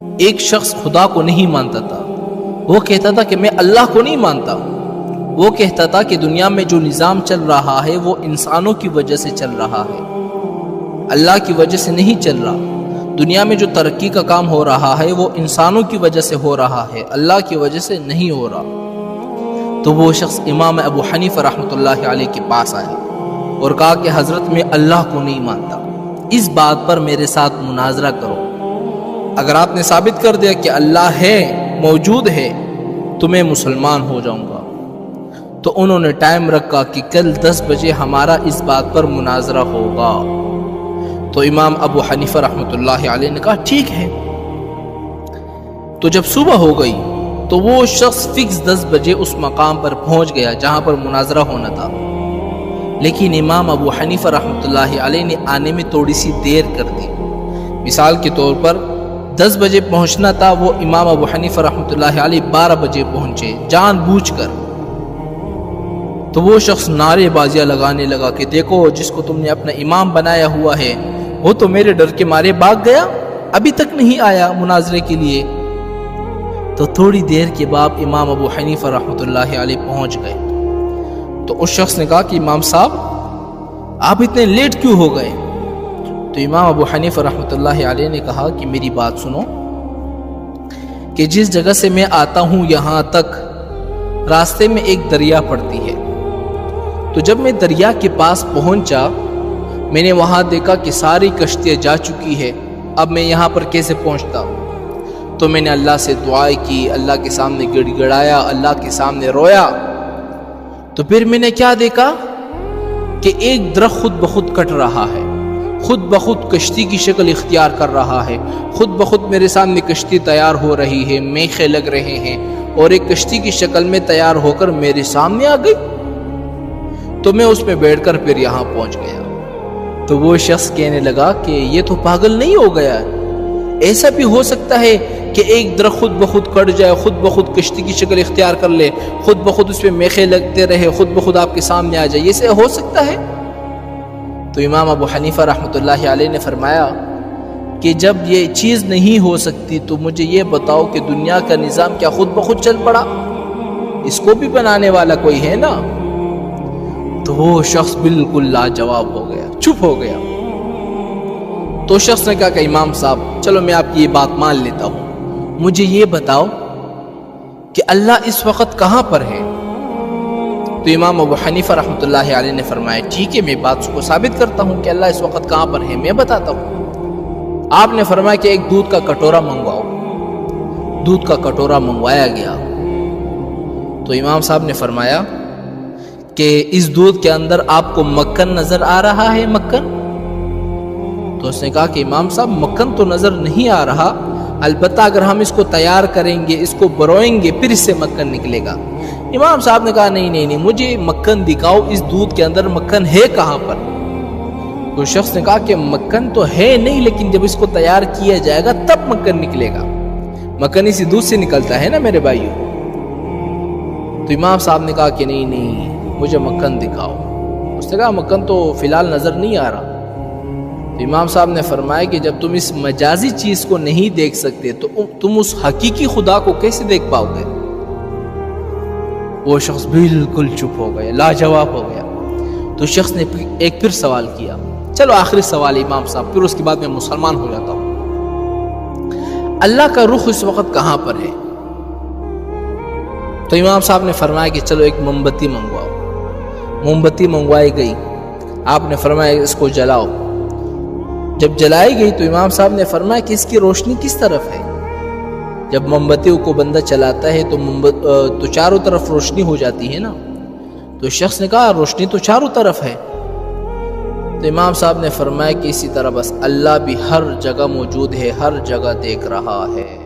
ایک شخص خدا کو نہیں مانتا تھا، وہ کہتا تھا کہ میں اللہ کو نہیں مانتا۔ وہ کہتا تھا کہ دنیا میں جو نظام چل رہا ہے وہ انسانوں کی وجہ سے چل رہا ہے، اللہ کی وجہ سے نہیں چل رہا۔ دنیا میں جو ترقی کا کام ہو رہا ہے وہ انسانوں کی وجہ سے ہو رہا ہے، اللہ کی وجہ سے نہیں ہو رہا۔ تو وہ شخص امام ابو حنیفہ رحمۃ اللہ علیہ کے پاس آیا اور کہا کہ حضرت میں اللہ کو نہیں مانتا، اس بات پر میرے ساتھ مناظرہ کرو۔ اگر آپ نے ثابت کر دیا کہ اللہ ہے، موجود ہے، تو میں مسلمان ہو جاؤں گا۔ تو انہوں نے ٹائم رکھا کہ کل 10 بجے ہمارا اس بات پر مناظرہ ہوگا۔ تو امام ابو حنیفہ رحمۃ اللہ علیہ نے کہا ٹھیک ہے۔ تو جب صبح ہو گئی تو وہ شخص فکس 10 بجے اس مقام پر پہنچ گیا جہاں پر مناظرہ ہونا تھا، لیکن امام ابو حنیفہ رحمۃ اللہ علیہ نے آنے میں تھوڑی سی دیر کر دی۔ مثال کے طور پر 10 بجے پہنچنا تھا، وہ امام ابو حنیفہ رحمۃ اللہ علیہ 12 بجے پہنچے جان بوجھ کر۔ تو وہ شخص نعرے بازیاں لگانے لگا کہ دیکھو جس کو تم نے اپنا امام بنایا ہوا ہے وہ تو میرے ڈر کے مارے بھاگ گیا، ابھی تک نہیں آیا مناظرے کے لیے۔ تو تھوڑی دیر کے بعد امام ابو حنیفہ رحمۃ اللہ علیہ پہنچ گئے۔ تو اس شخص نے کہا کہ امام صاحب آپ اتنے لیٹ کیوں ہو گئے؟ تو امام ابو حنیفہ رحمۃ اللہ علیہ نے کہا کہ میری بات سنو، کہ جس جگہ سے میں آتا ہوں یہاں تک راستے میں ایک دریا پڑتی ہے۔ تو جب میں دریا کے پاس پہنچا میں نے وہاں دیکھا کہ ساری کشتیاں جا چکی ہے، اب میں یہاں پر کیسے پہنچتا؟ تو میں نے اللہ سے دعائیں کی، اللہ کے سامنے گڑ گڑایا، اللہ کے سامنے رویا۔ تو پھر میں نے کیا دیکھا کہ ایک درخت خود بخود کٹ رہا ہے، خود بخود کشتی کی شکل اختیار کر رہا ہے، خود بخود میرے سامنے کشتی تیار ہو رہی ہے، میخیں لگ رہے ہیں اور ایک کشتی کی شکل میں تیار ہو کر میرے سامنے آ گئی۔ تو میں اس میں بیٹھ کر پھر یہاں پہنچ گیا۔ تو وہ شخص کہنے لگا کہ یہ تو پاگل نہیں ہو گیا، ایسا بھی ہو سکتا ہے کہ ایک درخت خود بخود کٹ جائے، خود بخود کشتی کی شکل اختیار کر لے، خود بخود اس پہ میخیں لگتے رہے، خود بخود آپ کے سامنے آ جائے، یہ سے ہو سکتا ہے؟ تو امام ابو حنیفہ رحمۃ اللہ علیہ نے فرمایا کہ جب یہ چیز نہیں ہو سکتی تو مجھے یہ بتاؤ کہ دنیا کا نظام کیا خود بخود چل پڑا؟ اس کو بھی بنانے والا کوئی ہے نا؟ تو وہ شخص بالکل لاجواب ہو گیا، چپ ہو گیا۔ تو شخص نے کہا کہ امام صاحب چلو میں آپ کی یہ بات مان لیتا ہوں، مجھے یہ بتاؤ کہ اللہ اس وقت کہاں پر ہے؟ تو امام ابو حنیفہ رحمۃ اللہ علیہ نے فرمایا ٹھیک ہے میں بات کو ثابت کرتا ہوں کہ اللہ اس وقت کہاں پر ہے، میں بتاتا ہوں۔ آپ نے فرمایا کہ ایک دودھ کا کٹورا منگواؤ۔ دودھ کا کٹورا منگوایا گیا۔ تو امام صاحب نے فرمایا کہ اس دودھ کے اندر آپ کو مکھن نظر آ رہا ہے؟ مکھن؟ تو اس نے کہا کہ امام صاحب مکھن تو نظر نہیں آ رہا، البتہ اگر ہم اس کو تیار کریں گے، اس کو بروئیں گے، پھر اس سے مکھن نکلے گا۔ امام صاحب نے کہا نہیں مجھے مکھن دکھاؤ، اس دودھ کے اندر مکھن ہے کہاں پر؟ تو شخص نے کہا کہ مکھن تو ہے نہیں، لیکن جب اس کو تیار کیا جائے گا تب مکھن نکلے گا، مکھن اسی دودھ سے نکلتا ہے نا میرے بھائیو۔ تو امام صاحب نے کہا کہ نہیں مجھے مکھن دکھاؤ۔ اس نے کہا مکھن تو فی الحال نظر نہیں آ رہا۔ تو امام صاحب نے فرمایا کہ جب تم اس مجازی چیز کو نہیں دیکھ سکتے تو تم اس حقیقی خدا کو کیسے دیکھ پاؤ گے؟ وہ شخص بالکل چپ ہو گیا، لاجواب ہو گیا۔ تو شخص نے ایک پھر سوال کیا، چلو آخری سوال امام صاحب، پھر اس کے بعد میں مسلمان ہو جاتا ہوں، اللہ کا رخ اس وقت کہاں پر ہے؟ تو امام صاحب نے فرمایا کہ چلو ایک موم بتی منگواؤ۔ موم بتی منگوائی گئی، آپ نے فرمایا اس کو جلاؤ۔ جب جلائی گئی تو امام صاحب نے فرمایا کہ اس کی روشنی کس طرف ہے؟ جب موم بتی کو بندہ چلاتا ہے تو چاروں طرف روشنی ہو جاتی ہے نا؟ تو شخص نے کہا روشنی تو چاروں طرف ہے۔ تو امام صاحب نے فرمایا کہ اسی طرح بس اللہ بھی ہر جگہ موجود ہے، ہر جگہ دیکھ رہا ہے۔